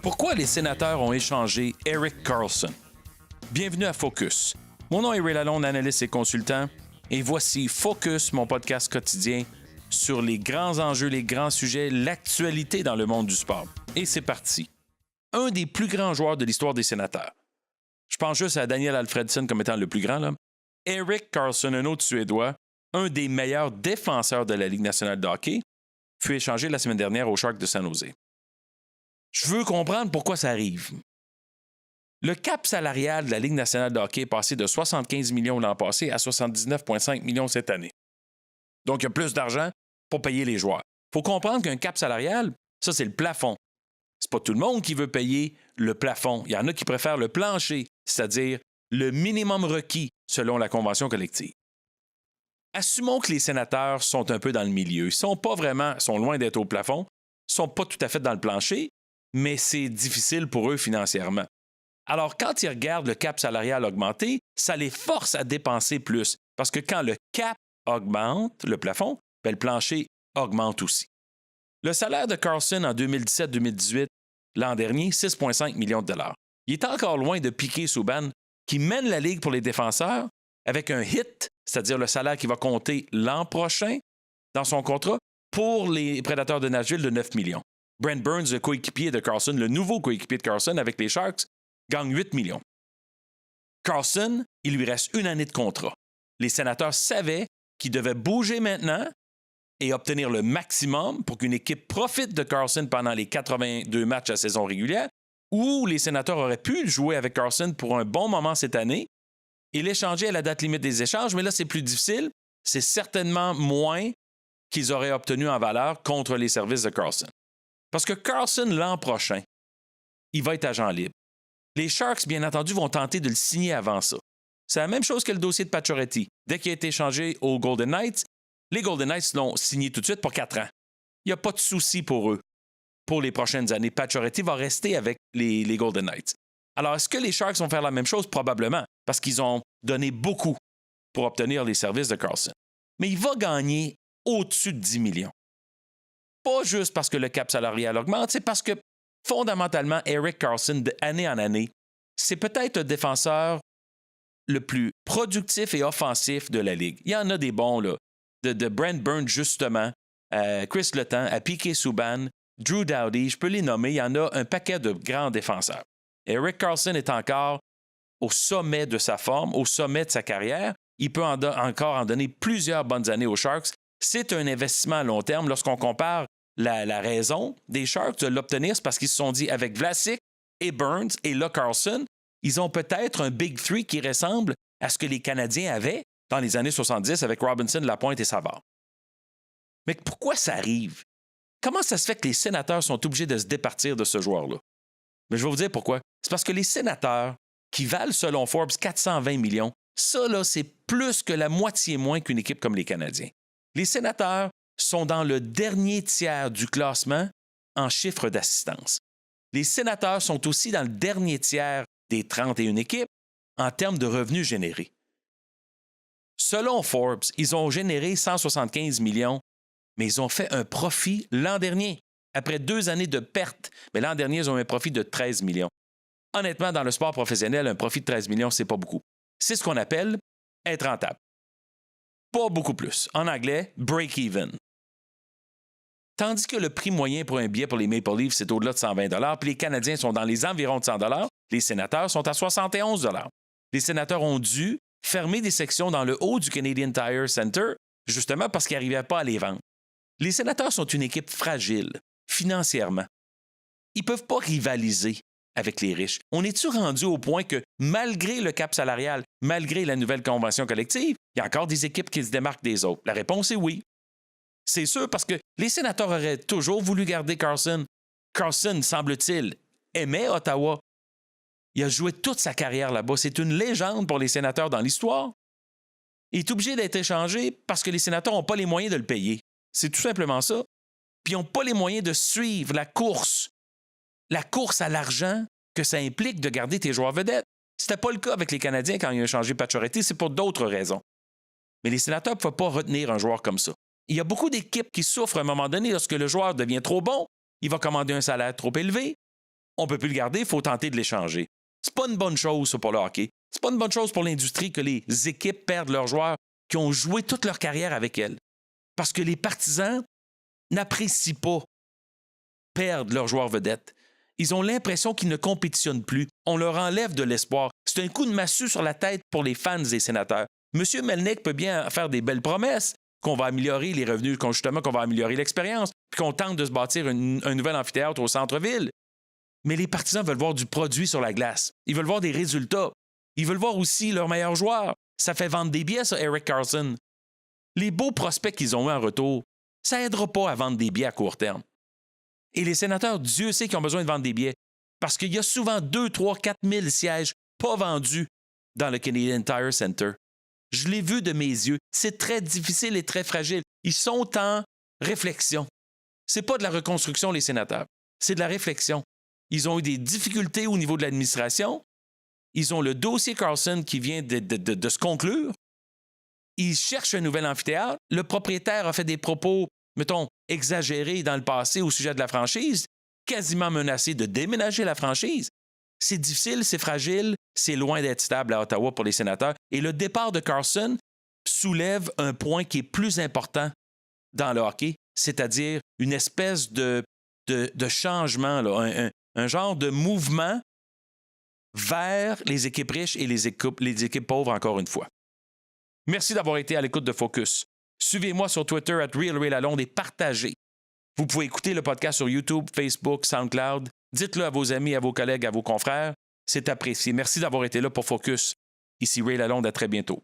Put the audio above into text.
Pourquoi les sénateurs ont échangé Erik Karlsson? Bienvenue à Focus. Mon nom est Ray Lalonde, analyste et consultant, et voici Focus, mon podcast quotidien sur les grands enjeux, les grands sujets, l'actualité dans le monde du sport. Et c'est parti. Un des plus grands joueurs de l'histoire des sénateurs. Je pense juste à Daniel Alfredsson comme étant le plus grand, là. Erik Karlsson, un autre Suédois, un des meilleurs défenseurs de la Ligue nationale de hockey, fut échangé la semaine dernière aux Sharks de San Jose. Je veux comprendre pourquoi ça arrive. Le cap salarial de la Ligue nationale de hockey est passé de 75 millions l'an passé à 79,5 millions cette année. Donc, il y a plus d'argent pour payer les joueurs. Il faut comprendre qu'un cap salarial, ça, c'est le plafond. C'est pas tout le monde qui veut payer le plafond. Il y en a qui préfèrent le plancher, c'est-à-dire le minimum requis selon la convention collective. Assumons que les sénateurs sont un peu dans le milieu. Ils sont loin d'être au plafond, ils sont pas tout à fait dans le plancher, mais c'est difficile pour eux financièrement. Alors, quand ils regardent le cap salarial augmenter, ça les force à dépenser plus. Parce que quand le cap augmente, le plafond, le plancher augmente aussi. Le salaire de Karlsson en 2017-2018, l'an dernier, 6,5 millions de dollars. Il est encore loin de Piquet Souban, qui mène la Ligue pour les défenseurs avec un hit, c'est-à-dire le salaire qui va compter l'an prochain dans son contrat, pour les Prédateurs de Nashville de 9 millions. Brent Burns, le coéquipier de Karlsson, le nouveau coéquipier de Karlsson avec les Sharks, gagne 8 millions. Karlsson, il lui reste une année de contrat. Les sénateurs savaient qu'ils devaient bouger maintenant et obtenir le maximum pour qu'une équipe profite de Karlsson pendant les 82 matchs à saison régulière, où les sénateurs auraient pu jouer avec Karlsson pour un bon moment cette année et l'échanger à la date limite des échanges, mais là, c'est plus difficile. C'est certainement moins qu'ils auraient obtenu en valeur contre les services de Karlsson. Parce que Karlsson, l'an prochain, il va être agent libre. Les Sharks, bien entendu, vont tenter de le signer avant ça. C'est la même chose que le dossier de Pacioretty. Dès qu'il a été échangé aux Golden Knights, les Golden Knights l'ont signé tout de suite pour 4 ans. Il n'y a pas de souci pour eux pour les prochaines années. Pacioretty va rester avec les Golden Knights. Alors, est-ce que les Sharks vont faire la même chose? Probablement, parce qu'ils ont donné beaucoup pour obtenir les services de Karlsson. Mais il va gagner au-dessus de 10 millions. Pas juste parce que le cap salarial augmente, c'est parce que, fondamentalement, Erik Karlsson, d'année en année, c'est peut-être le défenseur le plus productif et offensif de la Ligue. Il y en a des bons, là. De Brent Burns, justement, Chris Letang, à Piquet Souban, Drew Doughty, je peux les nommer. Il y en a un paquet de grands défenseurs. Erik Karlsson est encore au sommet de sa forme, au sommet de sa carrière. Il peut encore en donner plusieurs bonnes années aux Sharks. C'est un investissement à long terme. Lorsqu'on compare la raison des Sharks de l'obtenir, c'est parce qu'ils se sont dit, avec Vlasic et Burns et là Karlsson, ils ont peut-être un Big Three qui ressemble à ce que les Canadiens avaient dans les années 70 avec Robinson, Lapointe et Savard. Mais pourquoi ça arrive? Comment ça se fait que les sénateurs sont obligés de se départir de ce joueur-là? Mais je vais vous dire pourquoi. C'est parce que les sénateurs, qui valent selon Forbes 420 millions, ça, là, c'est plus que la moitié moins qu'une équipe comme les Canadiens. Les sénateurs sont dans le dernier tiers du classement en chiffre d'assistance. Les sénateurs sont aussi dans le dernier tiers des 31 équipes en termes de revenus générés. Selon Forbes, ils ont généré 175 millions, mais ils ont fait un profit l'an dernier, après 2 années de perte. Mais l'an dernier, ils ont eu un profit de 13 millions. Honnêtement, dans le sport professionnel, un profit de 13 millions, c'est pas beaucoup. C'est ce qu'on appelle être rentable. Pas beaucoup plus. En anglais, break-even. Tandis que le prix moyen pour un billet pour les Maple Leafs, c'est au-delà de 120 $, puis les Canadiens sont dans les environs de 100 $, les sénateurs sont à 71 $. Les sénateurs ont dû fermer des sections dans le haut du Canadian Tire Center, justement parce qu'ils n'arrivaient pas à les vendre. Les sénateurs sont une équipe fragile, financièrement. Ils ne peuvent pas rivaliser avec les riches. On est-tu rendu au point que, malgré le cap salarial, malgré la nouvelle convention collective, il y a encore des équipes qui se démarquent des autres? La réponse est oui. C'est sûr, parce que les sénateurs auraient toujours voulu garder Karlsson. Karlsson, semble-t-il, aimait Ottawa. Il a joué toute sa carrière là-bas. C'est une légende pour les sénateurs dans l'histoire. Il est obligé d'être échangé parce que les sénateurs n'ont pas les moyens de le payer. C'est tout simplement ça. Puis ils n'ont pas les moyens de suivre la course à l'argent que ça implique de garder tes joueurs vedettes. C'était pas le cas avec les Canadiens quand ils ont échangé Pacioretty, c'est pour d'autres raisons. Mais les sénateurs ne peuvent pas retenir un joueur comme ça. Il y a beaucoup d'équipes qui souffrent à un moment donné lorsque le joueur devient trop bon, il va commander un salaire trop élevé, on ne peut plus le garder, il faut tenter de l'échanger. C'est pas une bonne chose, ça, pour le hockey. C'est pas une bonne chose pour l'industrie que les équipes perdent leurs joueurs qui ont joué toute leur carrière avec elles. Parce que les partisans n'apprécient pas perdre leurs joueurs vedettes. Ils ont l'impression qu'ils ne compétitionnent plus. On leur enlève de l'espoir. C'est un coup de massue sur la tête pour les fans des Sénateurs. M. Melnyk peut bien faire des belles promesses, qu'on va améliorer les revenus, justement qu'on va améliorer l'expérience, puis qu'on tente de se bâtir un nouvel amphithéâtre au centre-ville. Mais les partisans veulent voir du produit sur la glace. Ils veulent voir des résultats. Ils veulent voir aussi leurs meilleurs joueurs. Ça fait vendre des billets, ça, Erik Karlsson. Les beaux prospects qu'ils ont eu en retour, ça n'aidera pas à vendre des billets à court terme. Et les Sénateurs, Dieu sait qu'ils ont besoin de vendre des billets parce qu'il y a souvent 2, 3, 4 000 sièges pas vendus dans le Canadian Tire Center. Je l'ai vu de mes yeux. C'est très difficile et très fragile. Ils sont en réflexion. C'est pas de la reconstruction, les Sénateurs. C'est de la réflexion. Ils ont eu des difficultés au niveau de l'administration. Ils ont le dossier Karlsson qui vient de se conclure. Ils cherchent un nouvel amphithéâtre. Le propriétaire a fait des propos, mettons, exagérés dans le passé au sujet de la franchise, quasiment menacé de déménager la franchise. C'est difficile, c'est fragile, c'est loin d'être stable à Ottawa pour les Sénateurs. Et le départ de Karlsson soulève un point qui est plus important dans le hockey, c'est-à-dire une espèce de changement, là, un genre de mouvement vers les équipes riches et les équipes pauvres, encore une fois. Merci d'avoir été à l'écoute de Focus. Suivez-moi sur Twitter @RealRayLalonde et partagez. Vous pouvez écouter le podcast sur YouTube, Facebook, SoundCloud. Dites-le à vos amis, à vos collègues, à vos confrères. C'est apprécié. Merci d'avoir été là pour Focus. Ici Ray Lalonde, à très bientôt.